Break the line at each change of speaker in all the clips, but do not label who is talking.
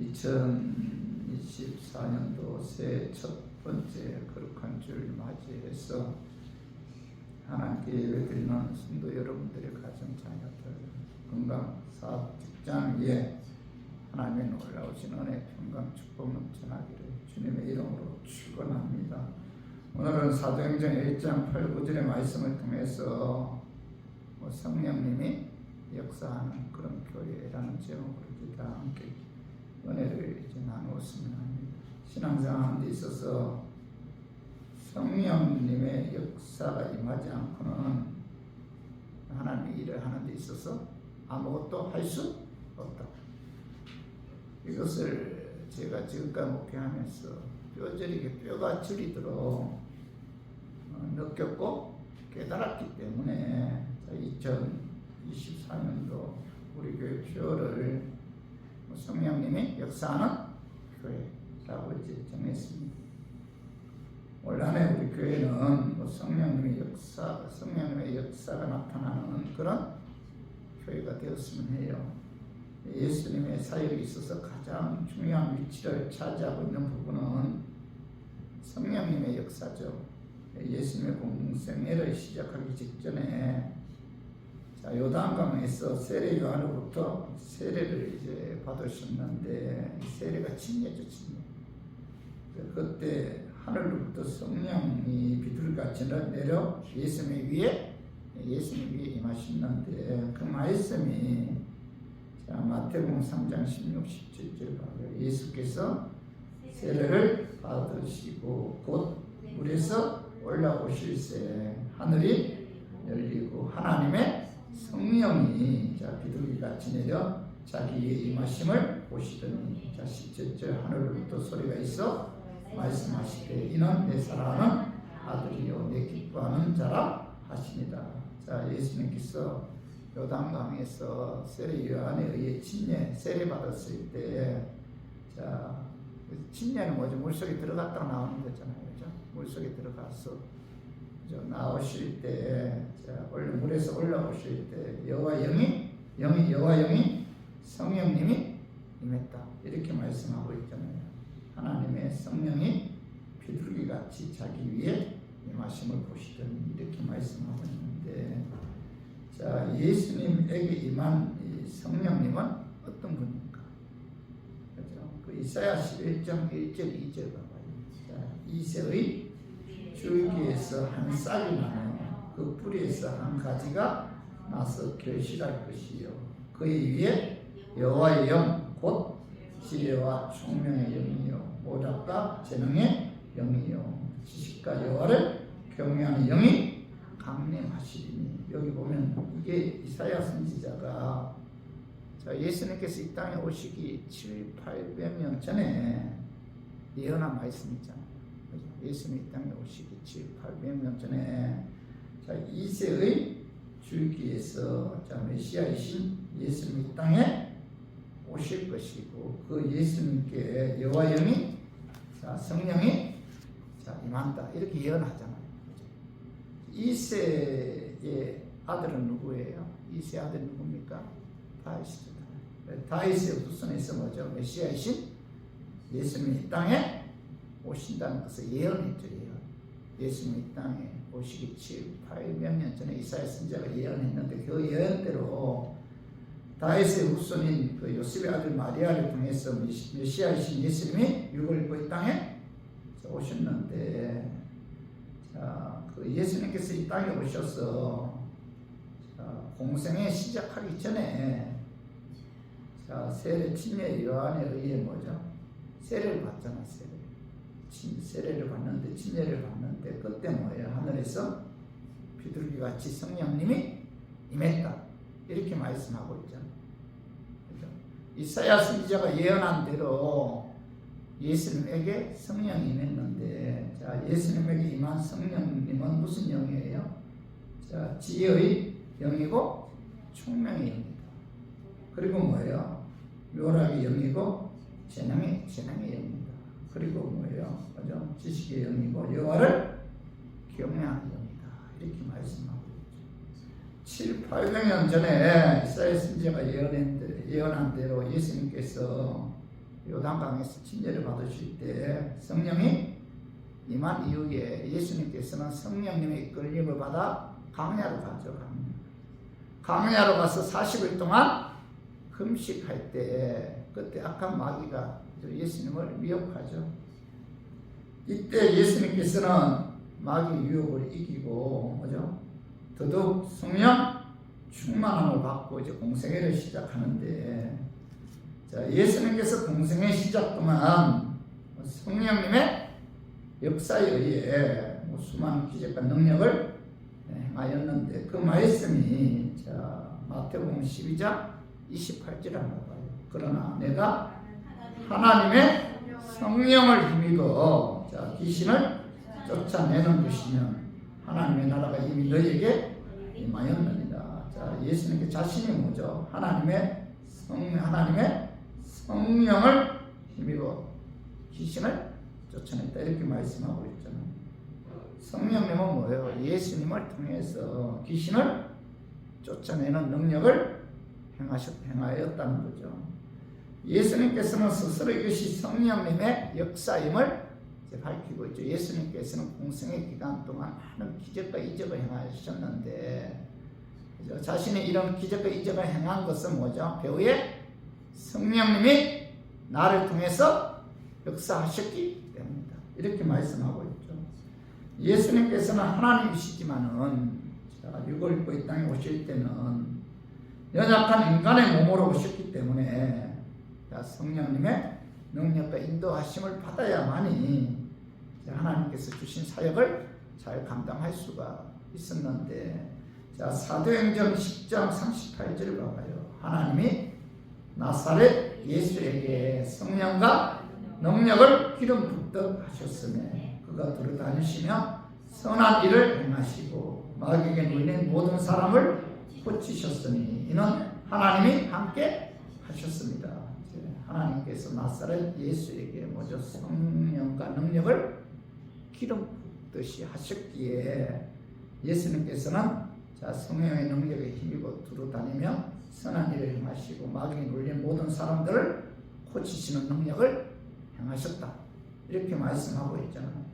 2024년도 새해 첫 번째 거룩한 주를 맞이해서 하나님께 예배드리는 성도 여러분들의 가정 자녀들 건강, 사업, 직장 위에 하나님의 놀라우신 은혜, 평강, 축복 넘쳐나기를 주님의 이름으로 축원합니다. 오늘은 사도행전 1장 8, 9절의 말씀을 통해서 성령님이 역사하는 그런 교회라는 제목으로 기타 함께 은혜를 이제 나누었으면 합니다. 신앙생활 하는 데 있어서 성령님의 역사가 임하지 않고는 하나님의 일을 하는 데 있어서 아무것도 할 수 없다. 이것을 제가 지금까지 목회하면서 뼈저리게 뼈가 저리도록 느꼈고 깨달았기 때문에 2024년도 우리 교회 표어를 성령님이 역사하는 교회라고 이제 정했습니다. 올 한해 우리 교회는 성령님의 역사가 나타나는 그런 교회가 되었으면 해요. 예수님의 사역에 있어서 가장 중요한 위치를 차지하고 있는 부분은 성령님의 역사죠. 예수님의 공생애를 시작하기 직전에 요단강에서 세례 요한으로부터 세례를 이제 받으셨는데 세례가 침례죠, 침례. 그때 하늘로부터 성령이 비둘기같이 내려 예수님 위에 임하셨는데 그 말씀이 마태복음 3장 16, 17절 봐요. 예수께서 세례를 받으시고 곧 물에서 올라오실새 하늘이 열리고 하나님의 성령이 비둘기같이 내려 자기의 임하심을 보시더니 17절 하늘로부터 소리가 있어 말씀하시되 이는 내 사랑하는 아들이요 내 기뻐하는 자라 하시니라. 예수님께서 요단강에서 세례 요한에 의해 세례 받았을 때 침례는 뭐죠? 물속에 들어갔다가 나오는 거잖아요. 그죠? 물속에 들어가서 나오실 때 물에서 올라오실 때 여호와 영이 성령님이 임했다. 이렇게 말씀하고 있잖아요. 하나님의 성령이 비둘기같이 자기 위에 임하심을 보시더니 이렇게 말씀하고 있는데 예수님에게 임한 성령님은 어떤 분입니까? 그렇죠? 그 이사야 11장 1절 2절 봐봐요. 이새의 줄기에서 한 싹이 나며 그 뿌리에서 한 가지가 나서 결실할 것이요 그의 위에 여호와의 영 곧 지혜와 총명의 영이요 오답과 재능의 영이요 지식과 여호와를 경외하는 영이 강림하시리니. 여기 보면 이게 이사야 선지자가 예수님께서 이 땅에 오시기 700~800년 전에 예언한 말씀 있잖아요. 예수님 이 땅에 오시기 700~800년 전에 이새의 줄기에서 메시아이신 예수님 이 땅에 오실 것이고 그 예수님께 여호와 영이 성령이 임한다 이렇게 예언하잖아요. 이새의 아들은 누구예요? 이새의 아들은 누굽니까? 다윗이죠. 다윗의 후손에서 뭐죠? 메시아이신 예수님이 이 땅에 오신다는 것을 예언했죠. 예수님이 이 땅에 오시기 700~800년 전에 이사야 선지자가 예언했는데 그 예언대로 다윗의 후손인 그 요셉의 아들 마리아를 통해서 메시아이신 예수님이 육을 입고 이 땅에 오셨는데 그 예수님께서 이 땅에 오셔서 공생애 시작하기 전에 세례 침례 요한에 의해 뭐죠? 세례를 받잖아. 세례를 받는데 침례를 받는데 그때 뭐예요? 하늘에서 비둘기같이 성령님이 임했다 이렇게 말씀하고 있잖아. 그죠? 이사야 선지자가 예언한 대로 예수님에게 성령이 임했는데 예수님에게 임한 성령님은 무슨 영이에요? 지혜의 영이고 총명의 영이다. 그리고 뭐예요? 묘락의 영이고 재능의 영이다. 그리고 뭐예요? 그죠? 지식의 영이고 여호와를 경외하는 영이다. 이렇게 말씀하고 있죠. 700~800년 전에 이사야 선지자가 예언한 대로 예수님께서 요단강에서 침례를 받으실 때 성령이 임한 이후에 예수님께서는 성령님의 이끌림을 받아 광야로 가죠. 광야로 가서 40일 동안 금식할 때 그때 악한 마귀가 예수님을 미혹하죠. 이때 예수님께서는 마귀 유혹을 이기고 뭐죠? 더더욱 성령 충만함을 받고 이제 공생애를 시작하는데, 자, 예수님께서 공생애 시작 동안 성령님의 역사에 의해 수많은 기적과 능력을 행하였는데 그 말씀이 자 마태복음 12장 28절에 나와요. 그러나 내가 하나님의 성령을 힘입어 자 귀신을 쫓아내는 것이면 하나님의 나라가 이미 너희에게 임하였느니라. 자, 예수님께 자신이 뭐죠? 하나님의 성령을 힘입어 귀신을 쫓아냈다 이렇게 말씀하고 있잖아요. 성령님은 뭐예요? 예수님을 통해서 귀신을 쫓아내는 능력을 행하였다는 거죠. 예수님께서는 스스로 이것이 성령님의 역사임을 밝히고 있죠. 예수님께서는 공생의 기간 동안 많은 기적과 이적을 행하셨는데 자신이 이런 기적과 이적을 행한 것은 뭐죠? 배후에 성령님이 나를 통해서 역사하셨기 때문이다. 이렇게 말씀하고 있죠. 예수님께서는 하나님이시지만은 육을 입고 이 땅에 오실 때는 연약한 인간의 몸으로 오셨기 때문에 성령님의 능력과 인도하심을 받아야만이 하나님께서 주신 사역을 잘 감당할 수가 있었는데, 자, 사도행전 10장 38절을 봐봐요. 하나님이 나사렛 예수에게 성령과 능력을 기름 붓듯 하셨으며 그가 두루 다니시며 선한 일을 행하시고 마귀에게 눌린 모든 사람을 고치셨으니 이는 하나님이 함께 하셨습니다. 하나님께서 나사렛 예수에게 먼저 성령과 능력을 기름 붓듯이 하셨기에 예수님께서는 자 성령의 능력에 힘입어 두루 다니며 선한 일을 행하시고 마귀에 눌린 모든 사람들을 고치시는 능력을 행하셨다. 이렇게 말씀하고 있잖아요.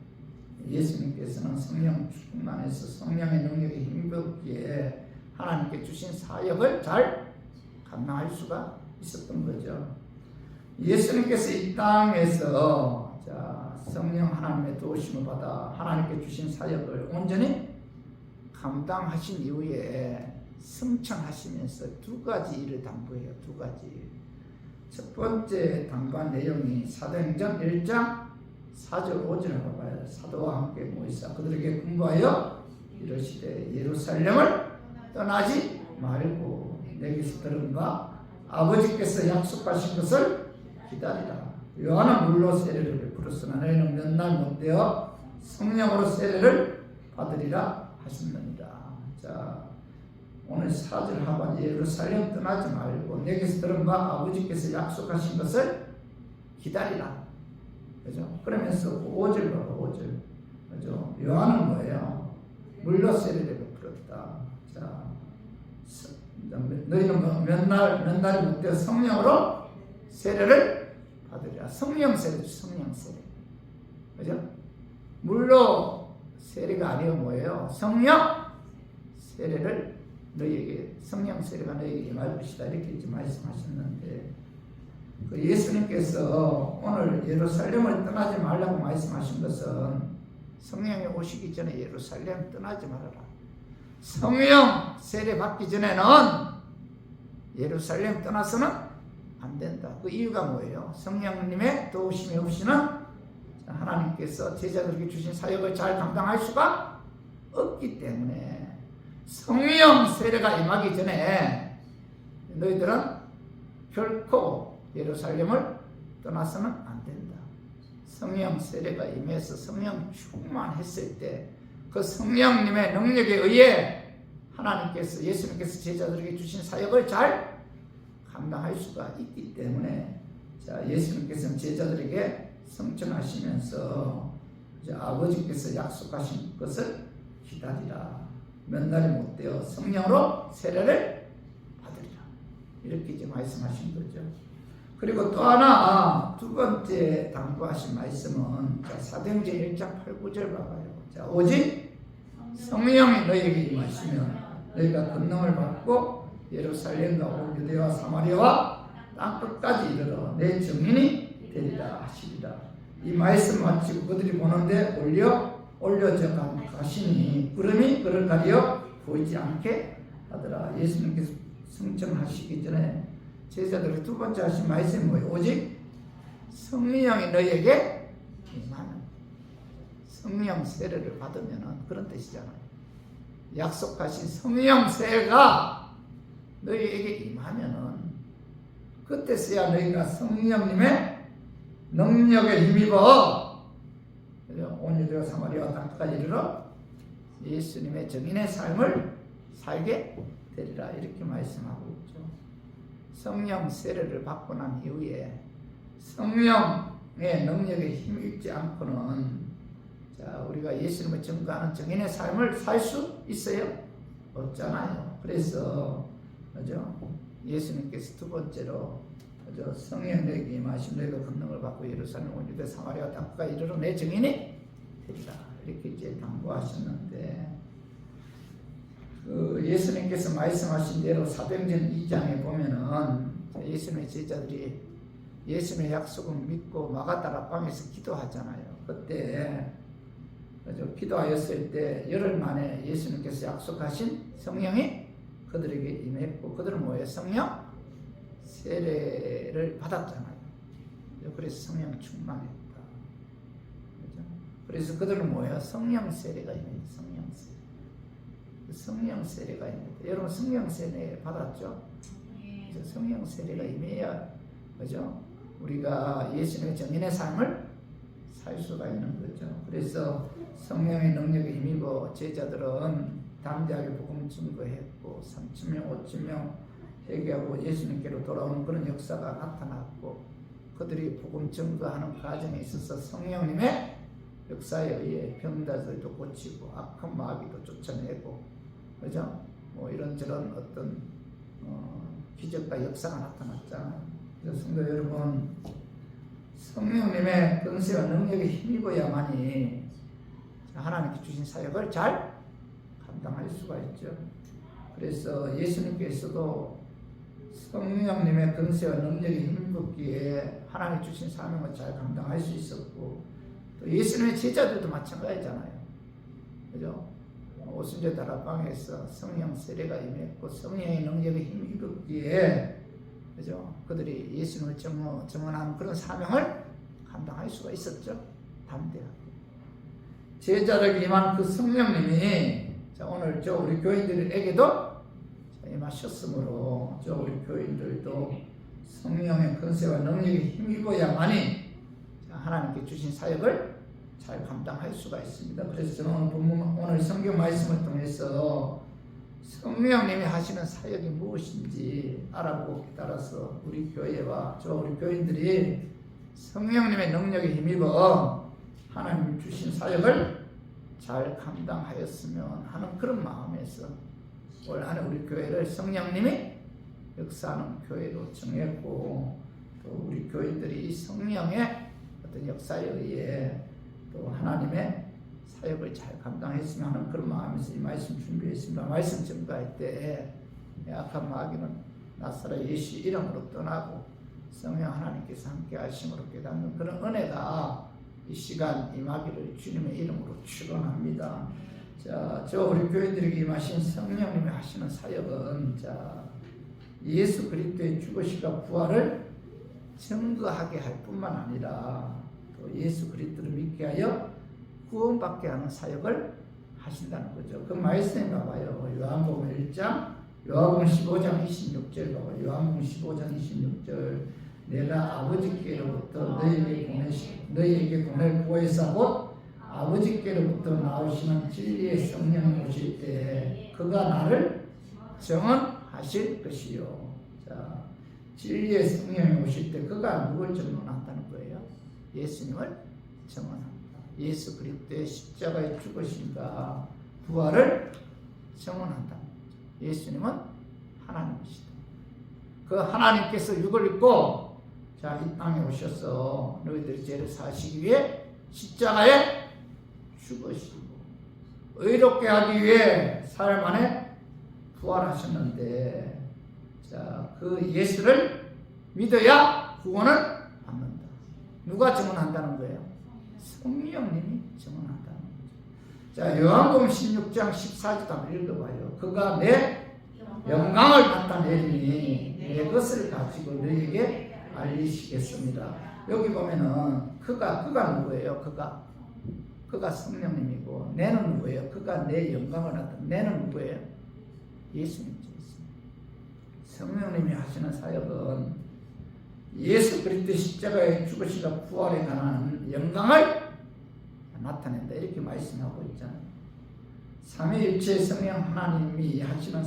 예수님께서는 성령 충만해서 성령의 능력에 힘입었기에 하나님께 주신 사역을 잘 감당할 수가 있었던 거죠. 예수님께서 이 땅에서 자, 성령 하나님의 도우심을 받아 하나님께 주신 사역을 온전히 감당하신 이후에 승천하시면서 두 가지 일을 당부해요. 두 가지. 첫 번째 당부한 내용이 사도행전 1장 4절 5절을 봐봐요. 사도와 함께 모이사 그들에게 군부하여 이르시되 예루살렘을 떠나지 말고 내게서 들은 바 아버지께서 약속하신 것을 기다리라. 요한은 물로 세례를 베풀었으나 너희는 몇 날 못되어 성령으로 세례를 받으리라 하셨느니라. 자, 오늘 4절 하반 예루살렘 떠나지 말고 내게서 들은 바 아버지께서 약속하신 것을 기다리라. 그죠? 그러면서 5절 봐봐. 5절. 그죠? 요한은 뭐예요? 물로 세례를 베풀었다. 자, 너희는 몇 날 못되어 성령으로 세례를 받으리라. 성령 세례죠. 성령 세례. 그죠? 물로 세례가 아니고 뭐예요? 성령 세례를 너희에게 성령 세례가 너희에게 임할 것이다. 이렇게 이제 말씀하셨는데 그 예수님께서 오늘 예루살렘을 떠나지 말라고 말씀하신 것은 성령이 오시기 전에 예루살렘 떠나지 말아라. 성령 세례 받기 전에는 예루살렘 떠나서는 안 된다. 그 이유가 뭐예요? 성령님의 도우심이 없이는 하나님께서 제자들에게 주신 사역을 잘 감당할 수가 없기 때문에 성령 세례가 임하기 전에 너희들은 결코 예루살렘을 떠나서는 안 된다. 성령 세례가 임해서 성령 충만했을 때 그 성령님의 능력에 의해 하나님께서 예수님께서 제자들에게 주신 사역을 잘 감당할 수가 있기 때문에 자 예수님께서는 제자들에게 성천하시면서 이제 아버지께서 약속하신 것을 기다리라. 몇 날이 못되어 성령으로 세례를 받으리라. 이렇게 이제 말씀하신 거죠. 그리고 또 하나 두 번째 당부하신 말씀은 자, 사도행전 1장 8, 9절 봐봐요. 자, 오직 성령이 너희에게 임하시면 너희가 권능을 받고 예루살렘과 온 유대와 사마리아와 땅 끝까지 이르러 내 증인이 되리라 하시리라. 이 말씀 마치고 그들이 보는데 올려져 가시니 구름이 그를 가려 보이지 않게 하더라. 예수님께서 승천하시기 전에 제자들이 두 번째 하신 말씀이 뭐예요? 오직 성령이 너희에게 임하는, 성령 세례를 받으면 그런 뜻이잖아요. 약속하신 성령 세례가 너희에게 임하면은 그때서야 너희가 성령님의 능력에 힘입어 온 유대와 사마리아와 땅까지 이르러 예수님의 증인의 삶을 살게 되리라 이렇게 말씀하고 있죠. 성령 세례를 받고 난 이후에 성령의 능력에 힘입지 않고는 자, 우리가 예수님을 증거하는 증인의 삶을 살 수 있어요? 없잖아요. 그래서 그죠? 예수님께서 두 번째로 그죠? 성령에게 임하신 너희가 권능을 받고 예루살렘 온 유대 사마리아 땅까지 이르러 내 증인이 되리라 이렇게 이제 당부하셨는데 그 예수님께서 말씀하신 대로 사도행전 2장에 보면은 예수님의 제자들이 예수님의 약속을 믿고 마가다라 방에서 기도하잖아요. 그때 그죠? 기도하였을 때 열흘 만에 예수님께서 약속하신 성령이 그들에게 임했고 그들은 뭐예요? 성령 세례를 받았잖아요. 그래서 성령 충만했다. 그죠? 그래서 그들은 뭐예요? 성령 세례가 임했다. 성령 세례. 성령 세례가 임했다. 여러분 성령 세례 받았죠? 그죠? 성령 세례가 임해야 그죠? 우리가 예수님의 정인의 삶을 살 수가 있는 거죠. 그래서 성령의 능력에 힘입어 제자들은 담대하게 복음 증거했고 3,000명, 5,000명 회개하고 예수님께로 돌아오는 그런 역사가 나타났고 그들이 복음 증거하는 과정에 있어서 성령님의 역사에 의해 병자들도 고치고 악한 마귀도 쫓아내고 그죠? 뭐 이런저런 어떤 기적과 역사가 나타났잖아요. 그래서 성도 여러분 성령님의 권세와 능력에 힘입어야만이 하나님께 주신 사역을 잘 감당할 수가 있죠. 그래서 예수님께서도 성령님의 권세와 능력에 힘입었기에 하나님 주신 사명을 잘 감당할 수 있었고 또 예수님의 제자들도 마찬가지잖아요. 그죠? 오순절 다락방에서 성령 세례가 임했고 성령의 능력에 힘입었기에 그죠? 그들이 예수님을 증언하는 그런 사명을 감당할 수가 있었죠. 담대하게. 제자를 임한 그 성령님이 자, 오늘 저 우리 교인들에게도 임하셨으므로 저 우리 교인들도 성령의 권세와 능력에 힘입어야만이 하나님께 주신 사역을 잘 감당할 수가 있습니다. 그래서 저는 오늘 성경 말씀을 통해서 성령님이 하시는 사역이 무엇인지 알아보고 따라서 우리 교회와 저 우리 교인들이 성령님의 능력에 힘입어 하나님이 주신 사역을 잘 감당하였으면 하는 그런 마음에서 올 한해 우리 교회를 성령님이 역사하는 교회로 정했고 또 우리 교인들이 이 성령의 어떤 역사에 의해 또 하나님의 사역을 잘 감당했으면 하는 그런 마음에서 이 말씀 준비했습니다. 말씀 증거할 때 악한 마귀는 나사렛 예수 이름으로 떠나고 성령 하나님께서 함께 하심으로 깨닫는 그런 은혜가 이 시간 임하기를 주님의 이름으로 축원합니다. 자, 저 우리 교인들에게 임하신 성령님이 하시는 사역은 자, 예수 그리스도의 죽으시고 부활을 증거하게 할 뿐만 아니라 또 예수 그리스도를 믿게 하여 구원받게 하는 사역을 하신다는 거죠. 그 말씀에 봐봐요. 요한복음 1장, 요한복음 15장 26절 봐봐요. 요한복음 15장 26절 내가 아버지께로부터 너희에게 보낼 보혜사 곧 아버지께로부터 나오시는 진리의 성령이 오실 때 그가 나를 증언하실 것이요. 자, 진리의 성령이 오실 때 그가 누굴 증언한다는 거예요? 예수님을 증언합니다. 예수 그리스도의 십자가의 죽으심과 부활을 증언한다. 예수님은 하나님이시다. 그 하나님께서 육을 입고 자, 이 땅에 오셔서 너희들의 죄를 사시기 위해 십자가에 죽으시고 의롭게 하기 위해 사흘 만에 부활하셨는데, 자, 그 예수를 믿어야 구원을 받는다. 누가 증언한다는 거예요? 성령님이 증언한다는 거죠. 자, 요한복음 16장 14절도 한번 읽어봐요. 그가 내 영광을 나타내리니 내 것을 가지고 너희에게 알리시겠습니다. 여기 보면은 그가 누구예요? 그가 성령님이고, 내는 누구예요? 그가 내 영광을 내는 누구예요? 예수님이죠. 성령님이 하시는 사역은 예수 그리스도 십자가에 죽으시고 부활에 관한 영광을 나타낸다, 이렇게 말씀하고 있잖아요. 삼위일체 성령 하나님이 하시는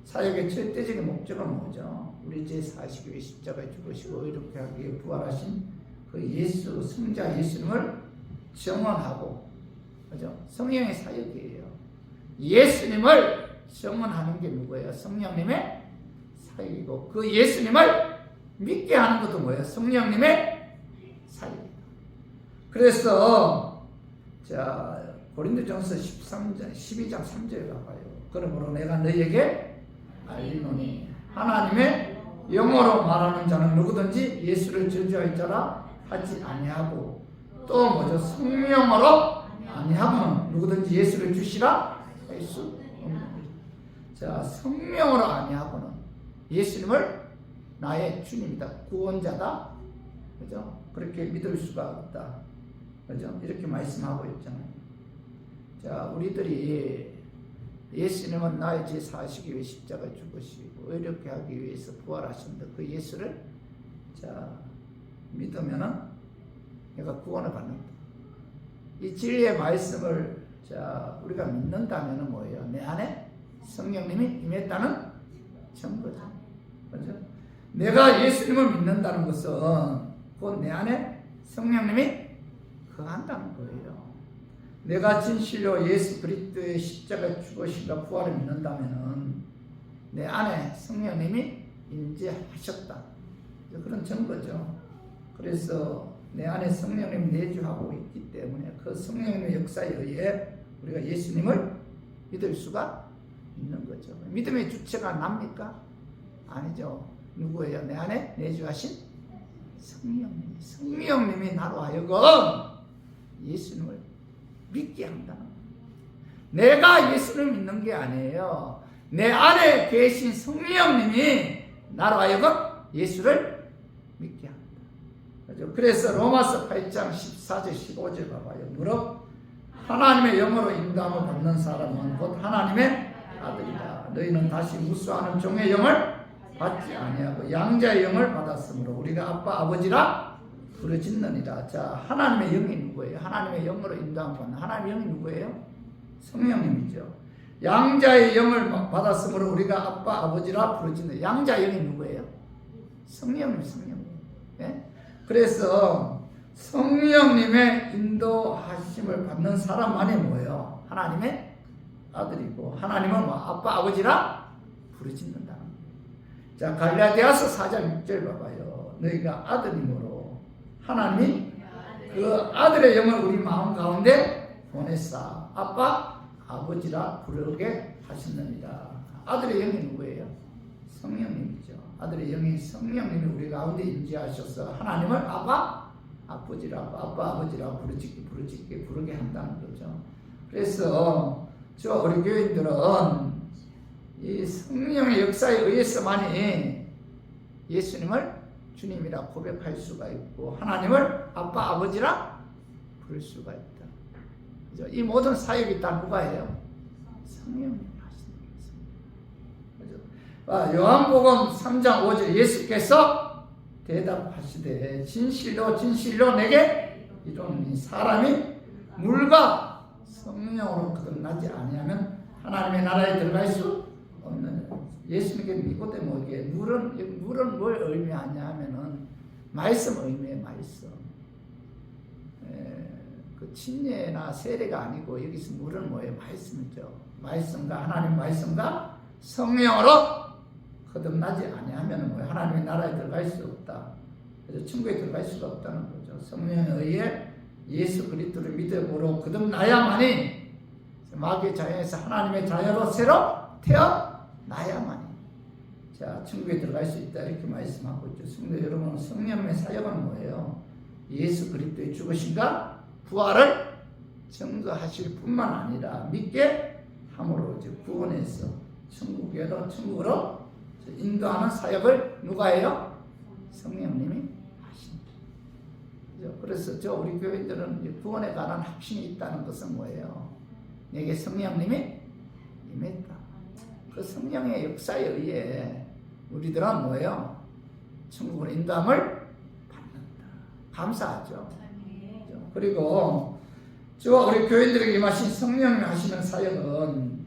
사역의 절대적인 목적은 뭐죠? 우리 죄 사시기 위해 십자가에 죽으시고 의롭게 하기 위해 부활하신 그 예수, 성자 예수님을 증언하고, 그죠? 성령의 사역이에요. 예수님을 증언하는 게 누구예요? 성령님의 사역이고, 그 예수님을 믿게 하는 것도 뭐예요? 성령님의 사역이다. 그래서 자, 고린도전서 12장 3절에 가봐요. 그러므로 내가 너희에게 알리노니 하나님의 영어로 말하는 자는 누구든지 예수를 저주할 자라 하지 아니하고, 또 뭐죠? 성령으로 아니하고는 누구든지 예수를 주시라 할 수 없는 거죠. 자, 성령으로 아니하고는 예수님을 나의 주님이다, 구원자다, 그죠? 그렇게 믿을 수가 없다, 그죠? 이렇게 말씀하고 있잖아요. 자, 우리들이 예수님은 나의 죄 사시기 위해 십자가에 죽으시고 의롭게 하기 위해서 부활하신다, 그 예수를 자 믿으면은 내가 구원을 받는다. 이 진리의 말씀을 자 우리가 믿는다면은 뭐예요? 내 안에 성령님이 임했다는 증거죠. 그렇죠? 내가 예수님을 믿는다는 것은 곧 내 안에 성령님이 거한다는 거예요. 내가 진실로 예수 그리스도의 십자가 죽으시고 부활을 믿는다면은 내 안에 성령님이 임재하셨다, 그런 증거죠. 그래서 내 안에 성령님이 내주하고 있기 때문에 그 성령님의 역사에 의해 우리가 예수님을 믿을 수가 있는 거죠. 믿음의 주체가 납니까? 아니죠. 누구예요? 내 안에 내주하신 성령님. 성령님이 나로 하여금 예수님을 믿게 한다는 거예요. 내가 예수를 믿는 게 아니에요. 내 안에 계신 성령님이 나로 하여금 예수를 믿게 한다. 그렇죠? 그래서 로마서 8장 14절 15절 봐봐요. 무릇 하나님의 영으로 인도함을 받는 사람은 곧 하나님의 아들이다. 너희는 다시 무수하는 종의 영을 받지 아니하고 양자의 영을 받았으므로 우리가 아빠 아버지라 부르짖느니라. 자, 하나님의 영이 누구예요? 하나님의 영으로 인도함을 받는 하나님의 영이 누구예요? 성령님이죠. 양자의 영을 받았으므로 우리가 아빠 아버지라 부르짖는 양자의 영이 누구예요? 성령님. 예? 그래서 성령님의 인도하심을 받는 사람만이 뭐예요? 하나님의 아들이고, 하나님은 뭐 아빠 아버지라 부르짖는다. 자, 갈라디아서 4장 6절 봐봐요. 너희가 아들이므로 하나님이 그 아들의 영을 우리 마음 가운데 보냈사 아빠 아버지라 부르게 하셨느니라. 아들의 영이 누구예요? 성령님이죠. 아들의 영이 성령님이 우리 가운데 임재하셔서 하나님을 아빠 아버지라 부르게 한다는 거죠. 그래서 저 우리 교인들은 이 성령의 역사에 의해서만이 예수님을 주님이라 고백할 수가 있고 하나님을 아빠 아버지라 부를 수가 있다. 그죠? 이 모든 사역이 다 누가 해요? 성령님이 하시는 거죠. 요한복음 3장 5절 예수께서 대답하시되 진실로 내게 이르노니 사람이 물과 성령으로 거듭나지 아니하면 하나님의 나라에 들어갈 수 없는. 예수님께 니고데모에게 물은 뭘 의미하냐 하면은 말씀 의미의 말씀. 그 침례나 세례가 아니고 여기서 물은 뭐예요? 말씀이죠. 말씀과 하나님 말씀과 성령으로 거듭나지 아니하면 뭐 하나님의 나라에 들어갈 수 없다. 그래서 천국에 들어갈 수가 없다는 거죠. 성령에 의해 예수 그리스도를 믿음으로 거듭나야만이 마귀의 자녀에서 하나님의 자녀로 새로 태어나야만이 자 천국에 들어갈 수 있다 이렇게 말씀하고 있죠. 성도 여러분, 성령의 사역은 뭐예요? 예수 그리스도의 죽으심과 부활을 증거하실 뿐만 아니라 믿게 함으로 이제 구원해서 천국으로 인도하는 사역을 누가 해요? 성령님이 하십니다. 그래서 우리 교인들은 구원에 관한 확신이 있다는 것은 뭐예요? 내게 성령님이 임했다. 그 성령의 역사에 의해 우리들은 뭐예요? 천국으로 인도함을 받는다. 감사하죠. 그리고 우리 교인들에게 임하신 성령이 하시는 사역은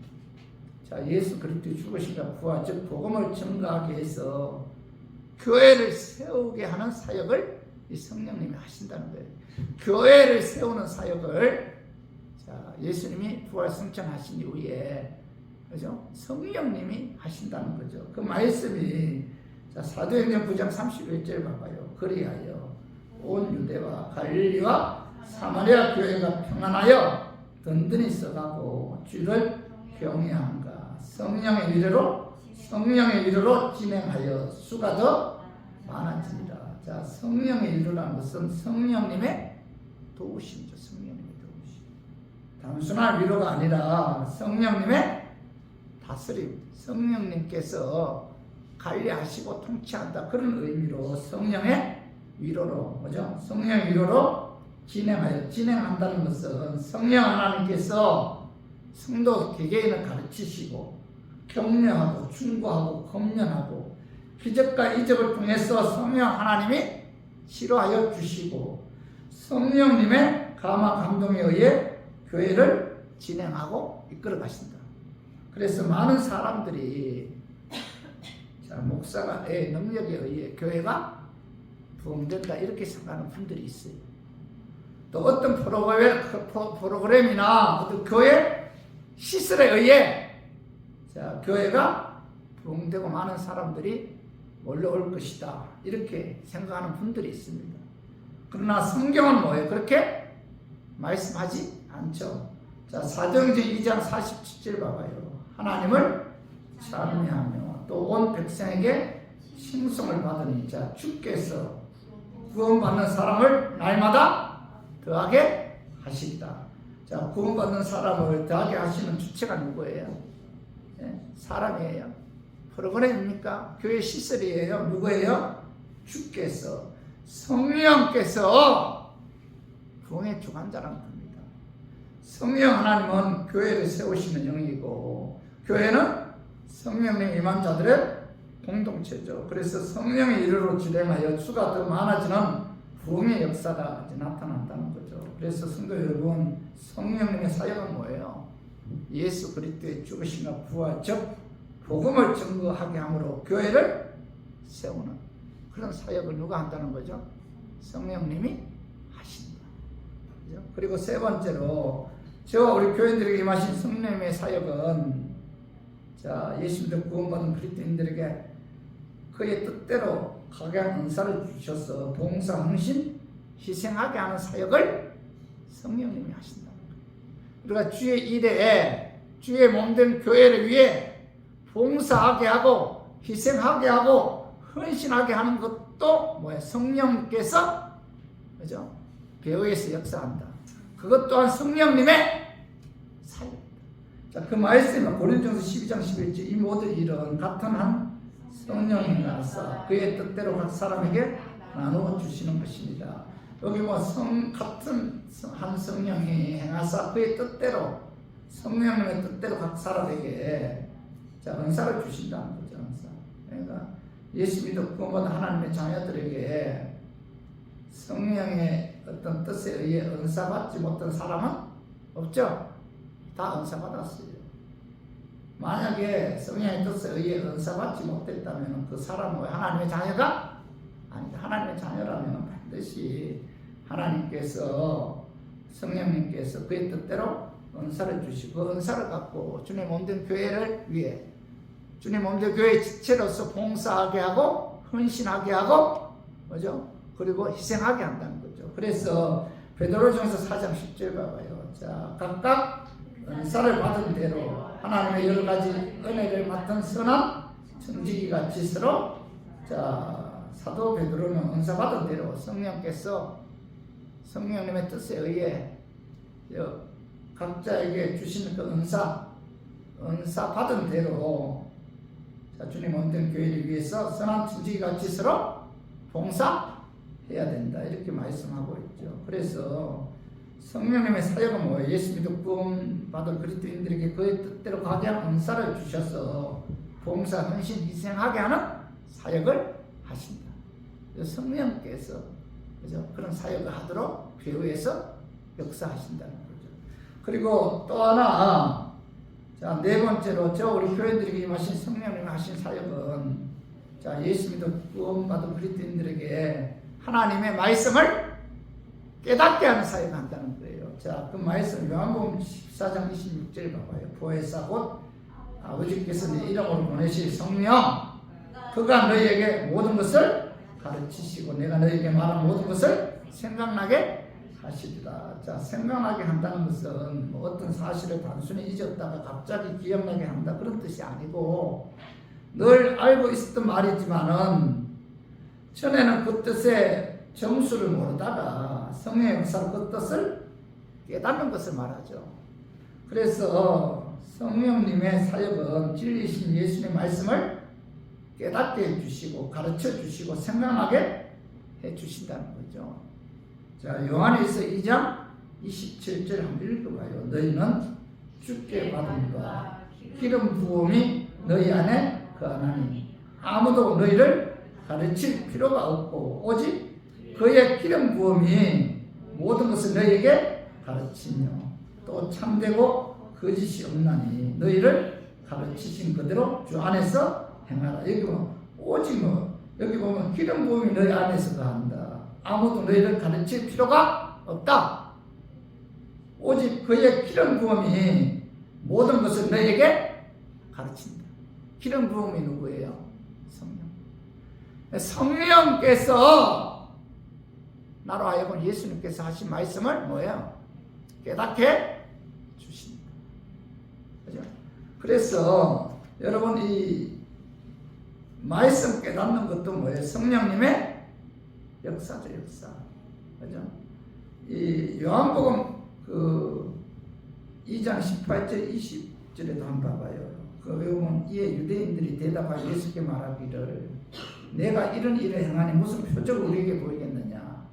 예수 그리스도의 죽으심과 부활, 즉 복음을 증거하게 해서 교회를 세우게 하는 사역을 이 성령님이 하신다는 거예요. 교회를 세우는 사역을 예수님이 부활 승천하신 이후에 그죠? 성령님이 하신다는 거죠. 그 말씀이 사도행전 9장 31절 봐봐요. 그리하여 온 유대와 갈릴리와 사마리아 교회가 평안하여 든든히 써가고 주를 경외한가 성령의 위로로 진행하여 수가 더 많아집니다. 성령의 위로라는 것은 성령님의 도우심이죠. 성령님의 도우심. 단순한 위로가 아니라 성령님의 다스림. 성령님께서 관리하시고 통치한다. 그런 의미로 성령의 위로로, 그죠? 성령의 위로로 진행한다는 것은 성령 하나님께서 성도 개개인을 가르치시고 격려하고 충고하고 검련하고 기적과 이적을 통해서 성령 하나님이 치료하여 주시고 성령님의 감화 감동에 의해 교회를 진행하고 이끌어 가신다. 그래서 많은 사람들이 목사의 능력에 의해 교회가 부흥된다 이렇게 생각하는 분들이 있어요. 또 어떤 프로그램이나 어떤 교회 시설에 의해 교회가 부흥되고 많은 사람들이 몰려올 것이다 이렇게 생각하는 분들이 있습니다. 그러나 성경은 뭐예요? 그렇게 말씀하지 않죠. 사도행전 2장 47절 봐봐요. 하나님을 찬미하며 또 온 백성에게 칭송을 받으니 주께서 구원받는 사람을 날마다 더하게 하시리다. 구원받는 사람을 더하게 하시는 주체가 누구예요? 사람이에요. 프로그램입니까? 교회 시설이에요. 누구예요? 주께서, 성령께서 구원의 주관자라는 겁니다. 성령 하나님은 교회를 세우시는 영이고 교회는 성령님 임한 자들의 공동체죠. 그래서 성령의 이르로 진행하여 수가 더 많아지는 부흥의 역사가 이제 나타난다는 거죠. 그래서 성도 여러분, 성령님의 사역은 뭐예요? 예수 그리스도의 죽으심과 부활, 즉 복음을 증거하게 함으로 교회를 세우는 그런 사역을 누가 한다는 거죠? 성령님이 하신다. 그죠? 그리고 세 번째로 저와 우리 교인들에게 임하신 성령님의 사역은 예수님도 구원받은 그리스도인들에게 그의 뜻대로 각양 은사를 주셔서 봉사, 헌신, 희생하게 하는 사역을 성령님이 하신다. 우리가 주의 일에 주의 몸된 교회를 위해 봉사하게 하고 희생하게 하고 헌신하게 하는 것도 뭐야? 성령께서 그죠? 배후에서 역사한다. 그것 또한 성령님의 사역. 그 말씀은 고린도전서 12장 11절 이 모든 일은 같은 한 성령이 나서 그의 뜻대로 각 사람에게 나누어 주시는 것입니다. 여기 같은 한 성령이 행하사 그의 뜻대로 성령님의 뜻대로 각 사람에게 은사를 주신다는 거죠. 은사. 그러니까 예수 믿고 구원받은 하나님의 자녀들에게 성령의 어떤 뜻에 의해 은사 받지 못한 사람은 없죠. 다 은사 받았어요. 만약에 성령의 뜻에 의해 은사 받지 못했다면 그 사람은 하나님의 자녀가 아니다. 하나님의 자녀라면 반드시 하나님께서 성령님께서 그의 뜻대로 은사를 주시고 그 은사를 갖고 주님의 몸된 교회를 위해 주님 몸된 교회 지체로서 봉사하게 하고 헌신하게 하고 그죠? 그리고 희생하게 한다는 거죠. 그래서 베드로전서 4장 10절 봐봐요. 자, 각각 은사를 받은 대로 하나님의 여러 가지 은혜를 맡은 선한 청지기가 짓으로 자, 사도 베드로는 은사 받은 대로 성령께서 성령님의 뜻에 의해 각자에게 주시는 그 은사 받은 대로 자, 주님 몸된 교회를 위해서 선한 청지기가 짓으로 봉사해야 된다 이렇게 말씀하고 있죠. 그래서 성령님의 사역은 뭐예요? 예수 믿고 구원 받을 그리스도인들에게 그의 뜻대로 가게 하는 은사를 주셔서 봉사, 헌신, 희생하게 하는 사역을 하신다. 성령께서 그죠? 그런 사역을 하도록 교회에서 역사하신다는 거죠. 그리고 또 하나 자, 네 번째로 우리 교회들에게 임하신 성령님이 하신 사역은 자, 예수 믿고 구원 받은 그리스도인들에게 하나님의 말씀을 깨닫게 하는 사역을 한다는 거예요. 자, 그 말씀 요한복음 14장 26절 봐봐요. 보혜사 곧 아버지께서 내 이름으로 보내실 성령 그가 너희에게 모든 것을 가르치시고 내가 너희에게 말한 모든 것을 생각나게 하시리라. 자, 생각나게 한다는 것은 뭐 어떤 사실을 단순히 잊었다가 갑자기 기억나게 한다 그런 뜻이 아니고 늘 알고 있었던 말이지만은 전에는 그 뜻의 정수를 모르다가 성령의 역사로 그 뜻을 깨닫는 것을 말하죠. 그래서 성령님의 사역은 진리이신 예수님의 말씀을 깨닫게 해주시고 가르쳐 주시고 생각나게 해주신다는 거죠. 자, 요한에서 2장 27절 한번 읽어봐요. 너희는 주께 받은 바 기름 부음이 너희 안에 거하나니 아무도 너희를 가르칠 필요가 없고 오직 그의 기름 부음이 모든 것을 너희에게 가르치며 또 참되고 거짓이 없나니 너희를 가르치신 그대로 주 안에서 행하라. 여기 보면 오직 여기 보면 기름 부음이 너희 안에서 거한다. 아무도 너희를 가르칠 필요가 없다. 오직 그의 기름 부음이 모든 것을 너희에게 가르친다. 기름 부음이 누구예요? 성령. 성령께서 나로 하여금 예수님께서 하신 말씀을 뭐예요? 깨닫게 주신다. 그죠? 그래서 여러분 이 말씀 깨닫는 것도 뭐예요? 성령님의 역사죠, 역사. 그죠? 이 요한복음 그 2장 18절 20절에도 한번 봐봐요. 거기 보면 이에 유대인들이 대답하여 예수께 말하기를 내가 이런 일을 행하니 무슨 표적을 우리에게 보이겠느냐.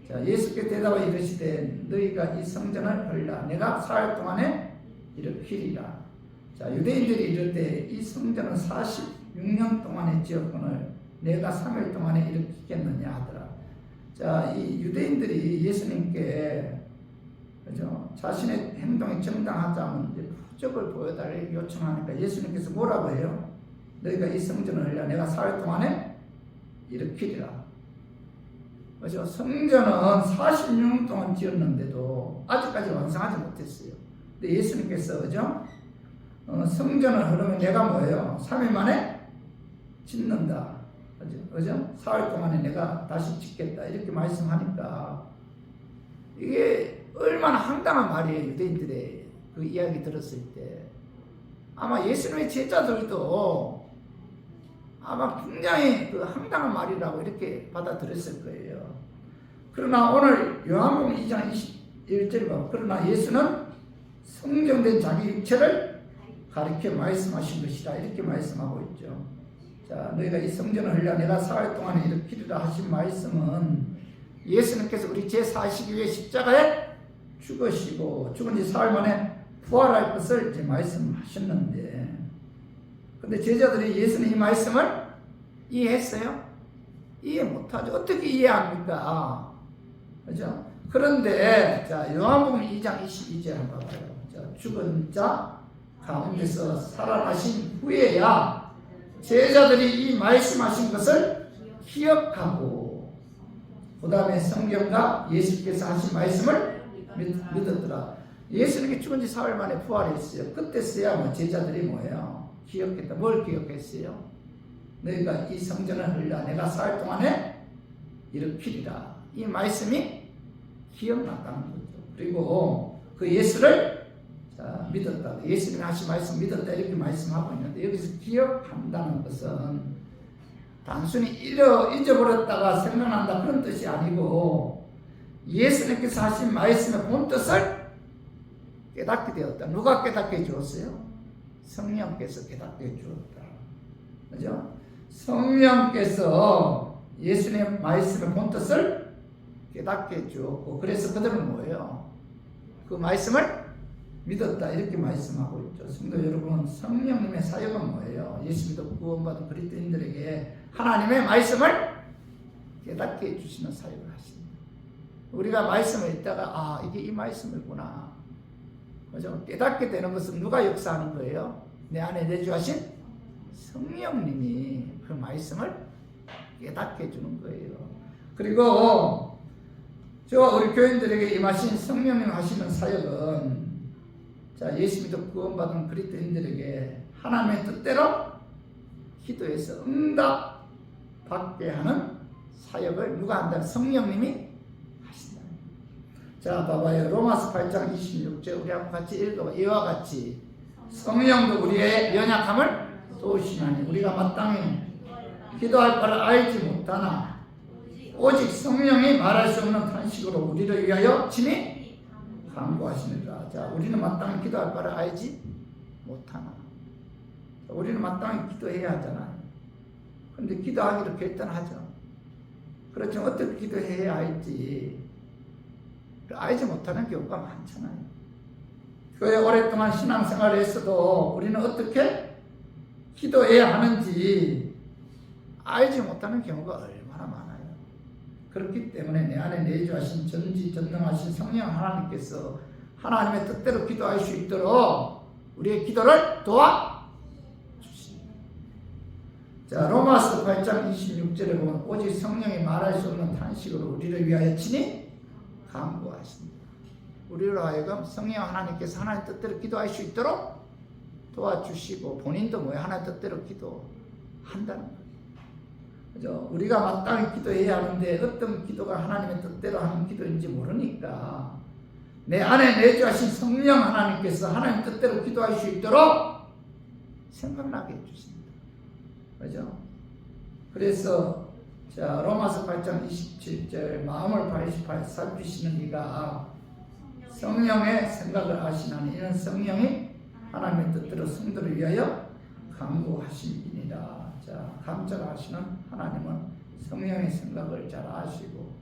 자, 예수께 대답하여 이르시되 너희가 이 성전을 헐라 내가 사흘 동안에 일으키리라. 자, 유대인들이 이럴 때 이 성전은 46년 동안에 지었거늘 내가 3일 동안에 일으키겠느냐 하더라. 자, 이 유대인들이 예수님께 그죠? 자신의 행동이 정당하자면 이제 표적을 보여달라고 요청하니까 예수님께서 뭐라고 해요? 너희가 이 성전을 헐라 내가 4일 동안에 일으키리라. 그죠? 성전은 46년 동안 지었는데도 아직까지 완성하지 못했어요. 근데 예수님께서 그죠? 성전을 흐르면 내가 뭐예요? 3일 만에 짓는다. 그죠? 4일 동안에 내가 다시 짓겠다. 이렇게 말씀하니까 이게 얼마나 황당한 말이에요. 유대인들의 그 이야기 들었을 때. 아마 예수님의 제자들도 아마 굉장히 그 황당한 말이라고 이렇게 받아들였을 거예요. 그러나 오늘 요한복음 2장 21절에 보면 그러나 예수는 성정된 자기 육체를 가리켜 말씀하신 것이라 이렇게 말씀하고 있죠. 자, 너희가 이 성전을 헐라 내가 4일 동안에 일으키리라 하신 말씀은 예수님께서 우리 제42회 십자가에 죽으시고 죽은 지 4일 만에 부활할 것을 이제 말씀하셨는데 근데 제자들이 예수님 이 말씀을 이해했어요? 이해 못하죠. 어떻게 이해합니까? 그죠? 그런데 자, 요한복음 2장 22절 한번 봐요. 자, 죽은 자 가운데서 살아나신 후에야 제자들이 이 말씀하신 것을 기억하고 그 다음에 성경과 예수께서 하신 말씀을 믿었더라. 예수님이 죽은 지 4일 만에 부활했어요. 그때서야 뭐 제자들이 뭐예요? 기억했다. 뭘 기억했어요? 너희가 이 성전을 흘려 내가 4일 동안에 일으키리라. 이 말씀이 기억났다는 거죠. 그리고 그 예수를 믿었다. 예수님이 하신 말씀 믿었다 이렇게 말씀하고 있는데 여기서 기억한다는 것은 단순히 잊어버렸다가 생각난다 그런 뜻이 아니고 예수님께서 하신 말씀의 본 뜻을 깨닫게 되었다. 누가 깨닫게 해주었어요? 성령께서 깨닫게 해주었다. 그죠? 성령께서 예수님의 말씀의 본 뜻을 깨닫게 해주었고 그래서 그들은 뭐예요? 그 말씀을 믿었다 이렇게 말씀하고 있죠. 성도 여러분, 성령님의 사역은 뭐예요? 예수 믿어 구원받은 그리스도인들에게 하나님의 말씀을 깨닫게 해주시는 사역을 하십니다. 우리가 말씀을 읽다가 이게 이 말씀이구나. 그죠? 깨닫게 되는 것은 누가 역사하는 거예요? 내 안에 내주하신 성령님이 그 말씀을 깨닫게 해주는 거예요. 그리고 우리 교인들에게 임하신 성령님 하시는 사역은 예수 믿어 구원받은 그리스도인들에게 하나님의 뜻대로 기도해서 응답 받게 하는 사역을 누가 한다? 성령님이 하신다. 자, 봐봐요. 로마서 8장 26절 우리 한번 같이 읽어봐. 이와 같이 성령도 우리의 연약함을 도우시나니 우리가 마땅히 기도할 바를 알지 못하나 오직 성령이 말할 수 없는 탄식으로 우리를 위하여 친히 간구하시느라. 자, 우리는 마땅히 기도할 바를 알지 못하나. 자, 우리는 마땅히 기도해야 하잖아요. 그런데 기도하기로 결단하죠. 그렇지만 어떻게 기도해야 할지 알지 못하는 경우가 많잖아요. 교회 오랫동안 신앙생활을 했어도 우리는 어떻게 기도해야 하는지 알지 못하는 경우가 얼마나 많아요. 그렇기 때문에 내 안에 내주하신 전지전능하신 성령 하나님께서 하나님의 뜻대로 기도할 수 있도록 우리의 기도를 도와주십니다. 자, 로마서 8장 26절에 보면 오직 성령이 말할 수 없는 탄식으로 우리를 위하여 친히 간구하십니다. 우리로 하여금 성령 하나님께서 하나님 뜻대로 기도할 수 있도록 도와주시고 본인도 하나님 뜻대로 기도한다는 거예요. 그죠? 우리가 마땅히 기도해야 하는데 어떤 기도가 하나님의 뜻대로 하는 기도인지 모르니까 내 안에 내주하신 성령 하나님께서 하나님 뜻대로 기도할 수 있도록 생각나게 해주십니다. 그죠? 그래서 로마서 8장 27절 마음을 살피시는 이가 성령의 생각을 하시나니 이는 성령이 하나님의 뜻대로 성도를 위하여 간구하심이니라. 자, 감찰하시는 하나님은 성령의 생각을 잘 아시고,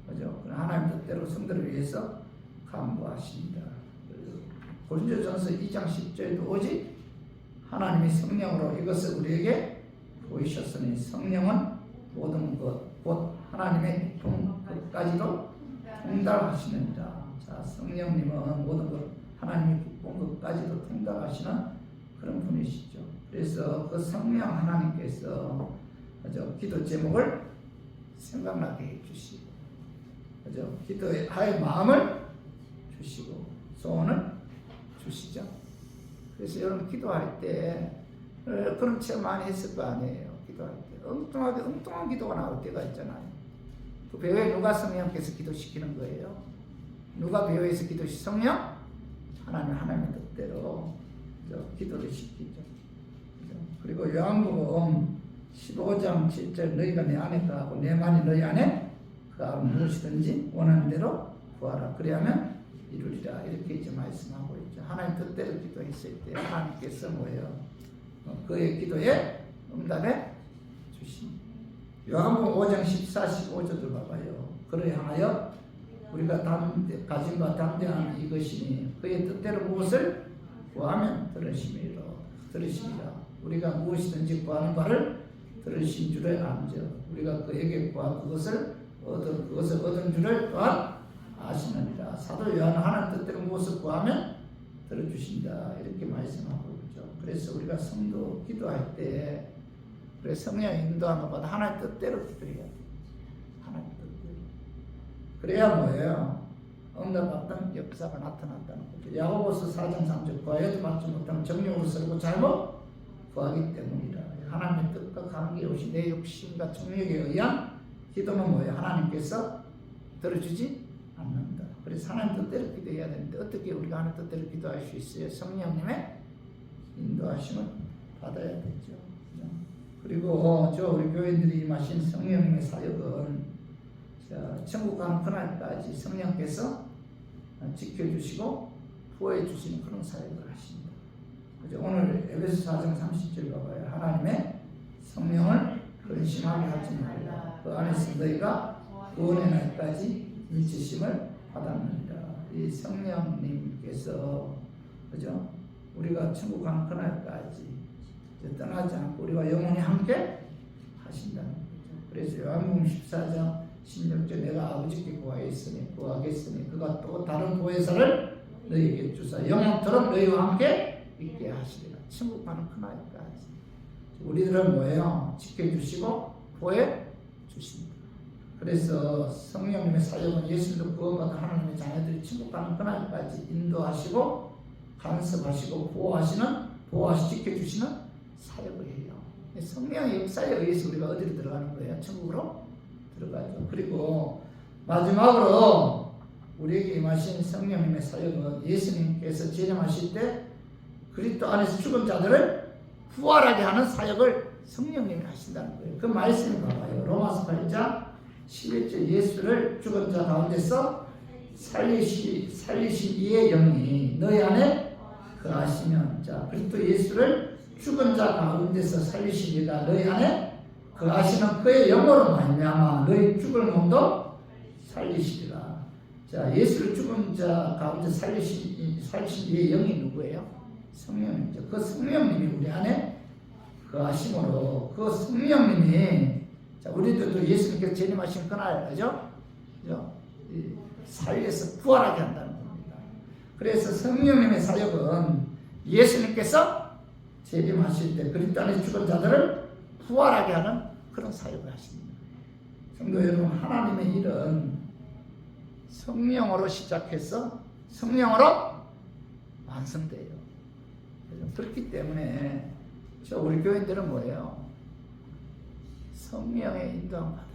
그죠? 하나님 뜻대로 성도를 위해서 간구하십니다. 고린도전서 2장 10절에도 오직 하나님이 성령으로 이것을 우리에게 보이셨으니 성령은 모든 것, 곧 하나님의 깊은 것까지도 통달하시느니라. 자, 성령님은 모든 것, 하나님의 깊은 것까지도 통달하시는 그런 분이시죠. 그래서 그 성령 하나님께서 기도 제목을 생각나게 해주시고, 그죠? 기도할 마음을 주시고 소원을 주시죠. 그래서 여러분 기도할 때 그런 체험 많이 했을 거 아니에요. 기도할 때 엉뚱한 기도가 나올 때가 있잖아요. 그 배우에 누가 성령께서 기도시키는 거예요? 누가 배우에서 기도시 성령? 하나님의 뜻대로 기도를 시키죠. 그리고 요한복음 15장 7절 너희가 내 안에 거하고 내 말이 너희 안에 거하고 무엇이든지 원하는 대로 구하라. 그래야면 이루리라. 이렇게 이제 말씀하고 있죠. 하나님 뜻대로 기도했을 때 하나님께서 뭐예요? 그의 기도에 응답해 주십니다. 요한복음 5장 14, 15절도 봐봐요. 그를 향하여 우리가 가짐과 담대함이 이것이니 그의 뜻대로 무엇을 구하면 들으심이라. 우리가 무엇이든지 구하는 바를 들으신 줄을 알죠. 우리가 그에게 구하고 그것을 얻은 줄을 또한 아시느니라. 사도 요한은 하나님 뜻대로 무엇을 구하면 들어주신다. 이렇게 말씀하고 있죠. 그래서 우리가 성도 기도할 때 그래 성령의 인도함을 받아 하나님 뜻대로 기도해야 돼요. 하나님 뜻대로. 그래야 뭐예요? 응답받던 역사가 나타났다는 거죠. 야고보서 4장 3절 구하여도 받지 못하면 정욕으로 썰고 잘못 구하기 때문이라. 하나님의 뜻과 관계없이 내 욕심과 정욕에 의한 기도는 뭐예요? 하나님께서 들어주지 않는다. 그래서 하나님 뜻대로 기도해야 되는데 어떻게 우리가 하나님 뜻대로 기도할 수 있어요? 성령님의 인도하심을 받아야 되죠. 그리고 우리 교인들이 임하신 성령님의 사역은 천국 가는 그날까지 성령께서 지켜주시고 구해 주시는 그런 사역을 하십니다. 오늘 에베소 4장 30절 봐봐요. 하나님의 성령을 근심하게 하지 말라. 그 안에서 너희가 구원의 날까지 미치심을 받았느니라. 이 성령님께서 그죠? 우리가 천국 가는 그날까지 떠나지 않고 우리가 영원히 함께 하신다는 거죠. 그래서 요한복음 14장 16절 내가 아버지께 구하겠으니 그가 또 다른 보혜사를 너희에게 주사 영원토록 너희와 함께 있게 하시리라. 천국 가는 그날까지 우리들은 뭐예요? 지켜주시고 보호해주십니다. 그래서 성령님의 사역은 예수님도 구원받은 하나님의 자녀들이 천국 가는 그날까지 인도하시고 간섭하시고 보호하시 지켜주시는 사역을 해요. 성령의 역사에 의해서 우리가 어디로 들어가는 거예요? 천국으로 들어가죠. 그리고 마지막으로 우리에게 임하신 성령님의 사역은 예수님께서 재림하실 때 그리스도 안에서 죽은 자들을 부활하게 하는 사역을 성령님이 하신다는 거예요. 그 말씀을 봐봐요. 로마서 8장 11절 예수를 죽은 자 가운데서 살리신 이의 영이 너희 안에 거하시면 그리스도 예수를 죽은 자 가운데서 살리신 이가 너희 안에 거하시는 그의 영으로 말미암아 너희 죽을 몸도 살리시리라. 예수를 죽은 자 가운데 살리신 이의 영이 누구예요? 성령이죠. 그 성령님이 우리 안에 거하심으로 그 성령님이 우리들도 예수님께서 재림하신 그날 그죠? 살려서 부활하게 한다는 겁니다. 그래서 성령님의 사역은 예수님께서 재림하실 때 그리스도 안에 죽은 자들을 부활하게 하는 그런 사역을 하십니다. 성도 여러분, 하나님의 일은 성령으로 시작해서 성령으로 완성돼요. 그렇기 때문에 우리 교인들은 뭐예요? 성령의 인도함 받아요.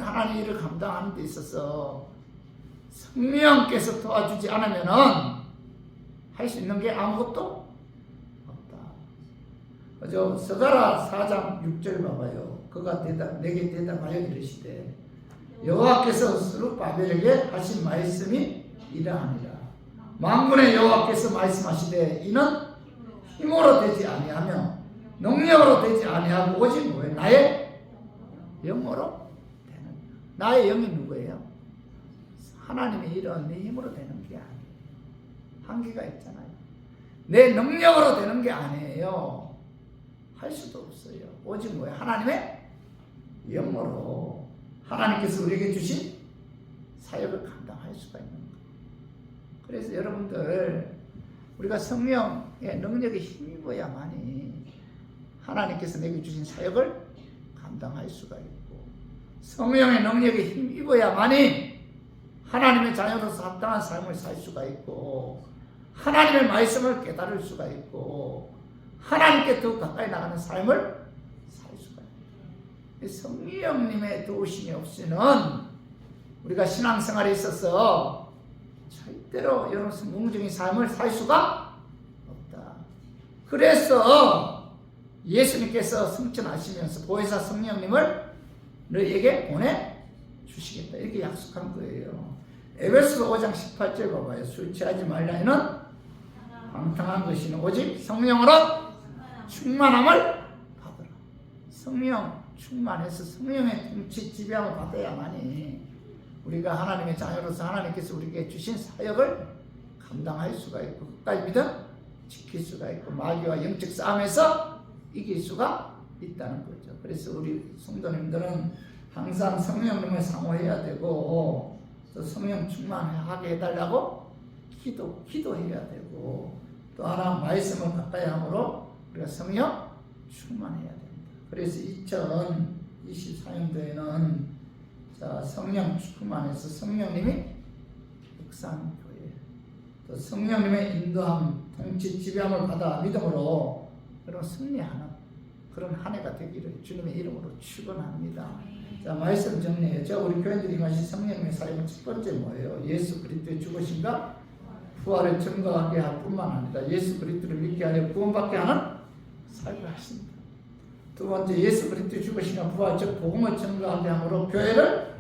하나님의 일을 감당하는 데 있어서 성령께서 도와주지 않으면은 할 수 있는 게 아무것도 없다. 그죠? 스가랴 4장 6절 봐봐요. 그가 내게 대답하여 이르시되 여호와께서 스룹바벨에게 하신 말씀이 이러하니라. 만군의 여호와께서 말씀하시되 이는 힘으로 되지 아니하며 능력으로 되지 아니하고 오직 뭐예요? 나의 영으로 되는. 나의 영이 누구예요? 하나님의 일은 내 힘으로 되는 게 아니에요. 한계가 있잖아요. 내 능력으로 되는 게 아니에요. 할 수도 없어요. 오직 뭐예요? 하나님의 영으로 하나님께서 우리에게 주신 사역을 감당할 수가 있는 거예요. 그래서 여러분들 우리가 성령의 능력에 힘입어야만이 하나님께서 내게 주신 사역을 감당할 수가 있고 성령의 능력에 힘입어야만이 하나님의 자녀로서 합당한 삶을 살 수가 있고 하나님의 말씀을 깨달을 수가 있고 하나님께 더 가까이 나가는 삶을 살 수가 있습니다. 성령님의 도우심이 없이는 우리가 신앙생활에 있어서 절대로 여러분 성공적인 삶을 살 수가 없다. 그래서 예수님께서 승천하시면서 보혜사 성령님을 너희에게 보내주시겠다 이렇게 약속한 거예요. 에베소 5장 18절 봐봐요. 술 취하지 말라 이는 방탕한 것이는 오직 성령으로 충만함을 받으라. 성령 충만해서 성령의 통치 지배함을 받아야만이 우리가 하나님의 자녀로서 하나님께서 우리에게 주신 사역을 감당할 수가 있고 끝까지 믿음 지킬 수가 있고 마귀와 영적 싸움에서 이길 수가 있다는 거죠. 그래서 우리 성도님들은 항상 성령님을 사모해야 되고 또 성령 충만하게 해달라고 기도해야 되고 또 하나 말씀을 가까이 함으로 우리가 성령 충만해야 됩니다. 그래서 2024년도에는 성령 충만해서 성령님이 역사하는 교회 또 성령님의 인도함, 통치, 지배함을 받아 믿음으로 여러분 승리하는 그런 한 해가 되기를 주님의 이름으로 축원합니다. 자, 말씀 정리해요. 자, 우리 교인들이 임하신 성령님의 사역은 첫 번째 뭐예요? 예수 그리스도의 죽으심과 부활을 증거하게 할 뿐만 아니라 예수 그리스도를 믿게 하려 구원받게 하는 사역을 하십니다. 두 번째, 예수 그리스도의 죽으심과 부활, 즉 복음을 증거하게 함으로 교회를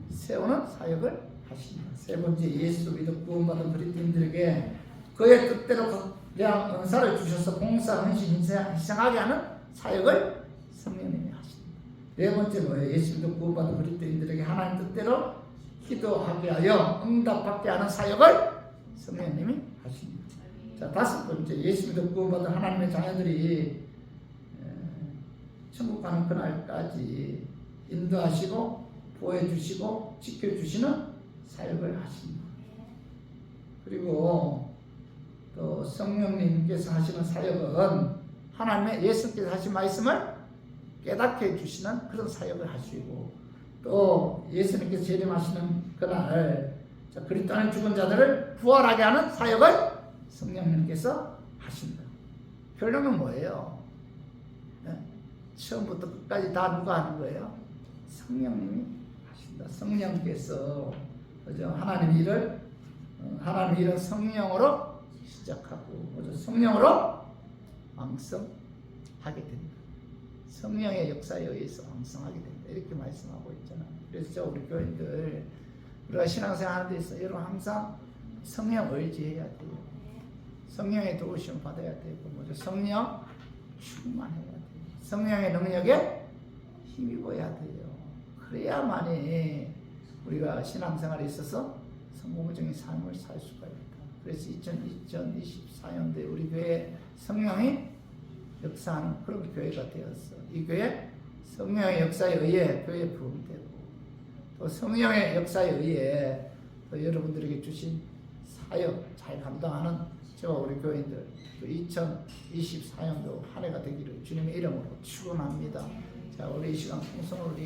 세우는 사역을 하십니다. 세 번째, 예수 믿어 구원받은 그리스도인들에게 그의 뜻대로 그냥 은사를 주셔서 봉사, 헌신, 희생하게 하는 사역을 성령님이 하십니다. 네 번째 뭐예요? 예수 믿어 구원받은 그리스도인들에게 하나님 뜻대로 기도하게 하여 응답받게 하는 사역을 성령님이 하십니다. 자, 다섯 번째, 예수 믿어 구원받은 하나님의 자녀들이 천국 가는 그날까지 인도하시고 보호해 주시고 지켜주시는 사역을 하십니다. 그리고 또 성령님께서 하시는 사역은 하나님의 예수께서 하신 말씀을 깨닫게 해주시는 그런 사역을 하시고, 또 예수님께서 재림하시는 그날 그리스도 안에 죽은 자들을 부활하게 하는 사역을 성령님께서 하신다. 결론은 뭐예요? 처음부터 끝까지 다 누가 하는 거예요? 성령님이 하신다. 성령께서 하나님 일을 성령으로 시작하고 성령으로 왕성하게 된다. 성령의 역사에 의해서 왕성하게 된다. 이렇게 말씀하고 있잖아요. 그래서 우리 교인들 우리가 신앙생활 하는 데 있어서 여러분 항상 성령 의지해야 돼요. 성령의 도우심 받아야 되고 성령 충만해야 돼요. 성령의 능력에 힘입어야 돼요. 그래야만이 우리가 신앙생활에 있어서 성공적인 삶을 살 수가 있다. 그래서 2024년도에 우리 교회 성령이 역사하는 그런 교회가 되었어. 이 교회 성령의 역사에 의해 교회 부흥되고, 또 성령의 역사에 의해 또 여러분들에게 주신 사역 잘 감당하는 저와 우리 교인들 2024년도 한 해가 되기를 주님의 이름으로 축원합니다. 자, 우리 이 시간 풍성을